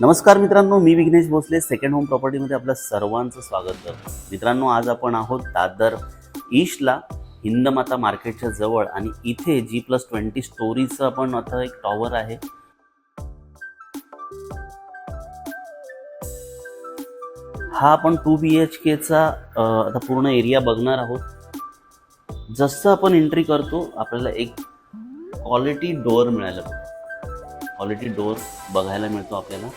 नमस्कार मित्रांनो, मी Vighnesh Bhosale second home प्रॉपर्टीमध्ये आपलं सर्वांचं स्वागत करतो. मित्रांनो, आज आपण आहोत दादर ईस्टला हिंदमाता मार्केटच्या जवळ आणि इथे G+20 स्टोरीचं आपण आता एक टॉवर आहे. हा आपण 2 BHKचा आता पूर्ण एरिया बघणार आहोत. जसं आपण एंट्री करतो आपल्याला एक क्वालिटी डोअर मिळालं. क्वालिटी डोअर बघायला मिळतो आपल्याला.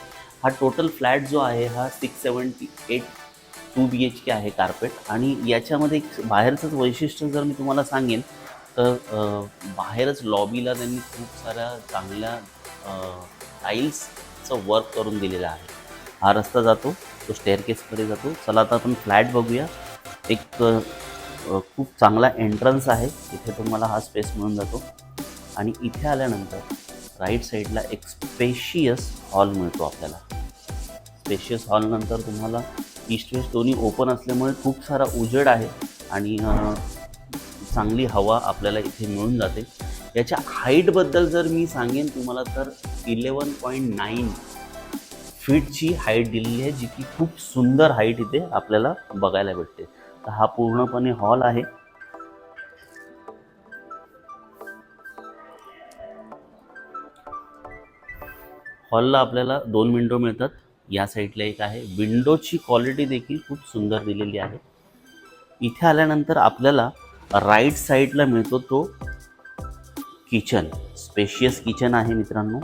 हा टोटल फ्लॅट जो आहे हा 678 2 BHK आहे कार्पेट. आणि याच्यामध्ये एक बाहेरचंच वैशिष्ट्य जर मी तुम्हाला सांगेन तर बाहेरच लॉबीला त्यांनी खूप साऱ्या चांगल्या टाईल्सचं वर्क करून दिलेलं आहे. हा रस्ता जातो तो स्टेअरकेसकडे जातो. चला आता आपण फ्लॅट बघूया. एक खूप चांगला एंट्रन्स आहे. इथे तुम्हाला हा स्पेस मिळून जातो आणि इथे आल्यानंतर राईट साईडला एक स्पेशियस हॉल मिळतो आपल्याला. स्पेशियस हॉलनंतर तुम्हाला ईस्ट वेस्ट दोन्ही ओपन असल्यामुळे खूप सारा उजेड आहे आणि चांगली हवा आपल्याला इथे मिळून जाते. याच्या हाईटबद्दल जर मी सांगेन तुम्हाला तर 11.9 फीटची हाईट दिलेली आहे, जी की खूप सुंदर हाईट इथे आपल्याला बघायला भेटते. तर हा पूर्णपणे हॉल आहे. हॉलला आपल्याला 2 विंडो मिळतात. या साईडला एक आहे. विंडोची क्वालिटी देखील खूप सुंदर दिलेली आहे. इथे आल्यानंतर आपल्याला राईट साईडला मिळतो तो किचन. स्पेशियस किचन आहे मित्रांनो.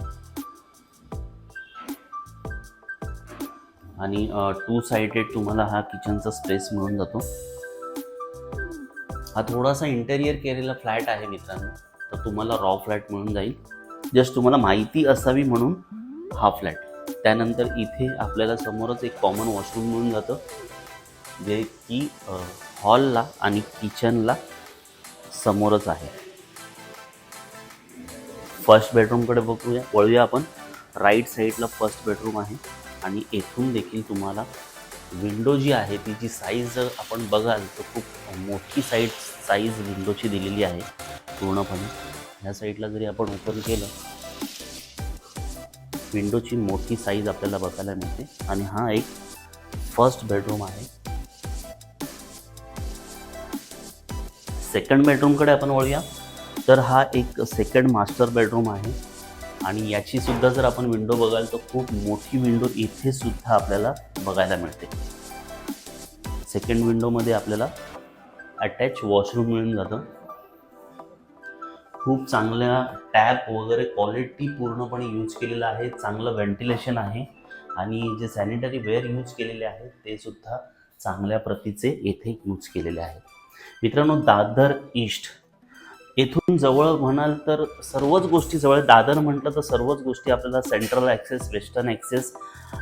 आणि 2 साइडेड तुम्हाला हा किचनचा स्पेस मिळून जातो. हा थोडासा इंटेरियर केलेला फ्लॅट आहे मित्रांनो. तर तुम्हाला रॉ फ्लॅट मिळून जाईल. जस्ट तुम्हाला माहिती असावी म्हणून हा फ्लॅट. त्यानंतर इथे आपल्याला समोरच एक कॉमन वॉशरूम मिळून जातं, जे की हॉलला आणि किचनला समोरच आहे. फर्स्ट बेडरूमकडे वळूया आपण. राईट साईडला फर्स्ट बेडरूम आहे आणि येथून देखील तुम्हाला विंडो जी आहे तिची साईज जर आपण बघाल तर खूप मोठी साईज विंडोची दिलेली आहे पूर्णपणे. ह्या साईडला जरी आपण ओपन केलं, विंडोची मोठी साईज आपल्याला बघायला मिळते. आणि हा एक फर्स्ट बेडरूम आहे. सेकंड बेडरूमकडे आपण वळूया तर हा एक सेकंड मास्टर बेडरूम आहे आणि याची सुद्धा जर आपण विंडो बघाल तर खूप मोठी विंडो इथे सुद्धा आपल्याला बघायला मिळते. सेकंड विंडोमध्ये आपल्याला अटॅच वॉशरूम मिळून जातं. खूप चांगल्या टॅप वगैरे क्वालिटी पूर्णपणे यूज केलेलं आहे. चांगलं व्हेंटिलेशन आहे आणि जे सॅनिटरी वेअर यूज केलेले आहेत ते सुद्धा चांगल्या प्रतीचे येथे यूज केलेले आहेत. मित्रांनो, दादर ईस्ट येथून जवळ म्हणाल तर सर्वच गोष्टी जवळ. दादर म्हटलं तर सर्वच गोष्टी आपल्याला सेंट्रल ॲक्सेस, वेस्टर्न ॲक्सेस,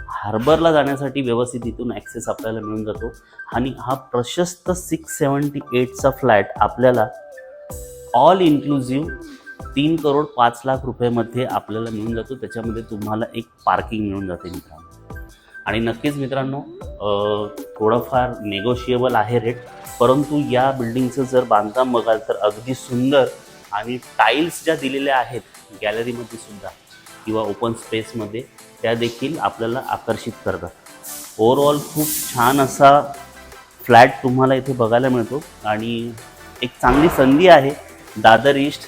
हार्बरला जाण्यासाठी व्यवस्थित इथून ॲक्सेस आपल्याला मिळून जातो. आणि हा प्रशस्त 678चा फ्लॅट आपल्याला ऑल इन्क्लुझिव्ह 3,05,00,000 रुपयामध्ये आपल्याला मिळून जातो. त्याच्यामध्ये तुम्हाला एक पार्किंग मिळून जाते मित्रांनो. आणि नक्कीच मित्रांनो, थोडंफार नेगोशिएबल आहे रेट, परंतु या बिल्डिंगचं जर बांधकाम बघाल तर अगदी सुंदर. आणि टाईल्स ज्या दिलेल्या आहेत गॅलरीमध्ये सुद्धा किंवा ओपन स्पेसमध्ये, त्या देखील आपल्याला आकर्षित करतात. ओव्हरऑल खूप छान असा फ्लॅट तुम्हाला इथे बघायला मिळतो. आणि एक चांगली संधी आहे दादर ईस्ट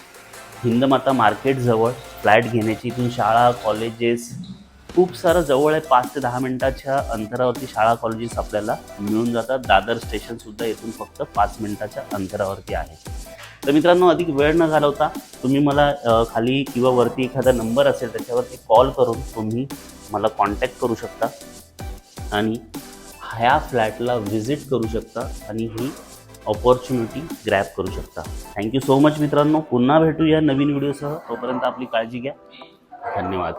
हिंदमाता मार्केटजवळ फ्लॅट घेण्याची. इथून शाळा, कॉलेजेस खूप सारं जवळ आहे. 5 ते 10 मिनटाच्या अंतरावरती शाळा, कॉलेजेस आपल्याला मिळून जातात. दादर स्टेशनसुद्धा इथून फक्त 5 मिनटाच्या अंतरावरती आहे. तर मित्रांनो, अधिक वेळ न घालवता तुम्ही मला खाली किंवा वरती एखादा नंबर असेल त्याच्यावरती कॉल करून तुम्ही मला कॉन्टॅक्ट करू शकता आणि ह्या फ्लॅटला व्हिजिट करू शकता आणि ही ऑपॉर्च्युनिटी ग्रॅब करू शकता. थँक्यू सो मच मित्रांनो. पुन्हा भेटूया नवीन व्हिडिओसह. तोपर्यंत आपली काळजी घ्या. धन्यवाद.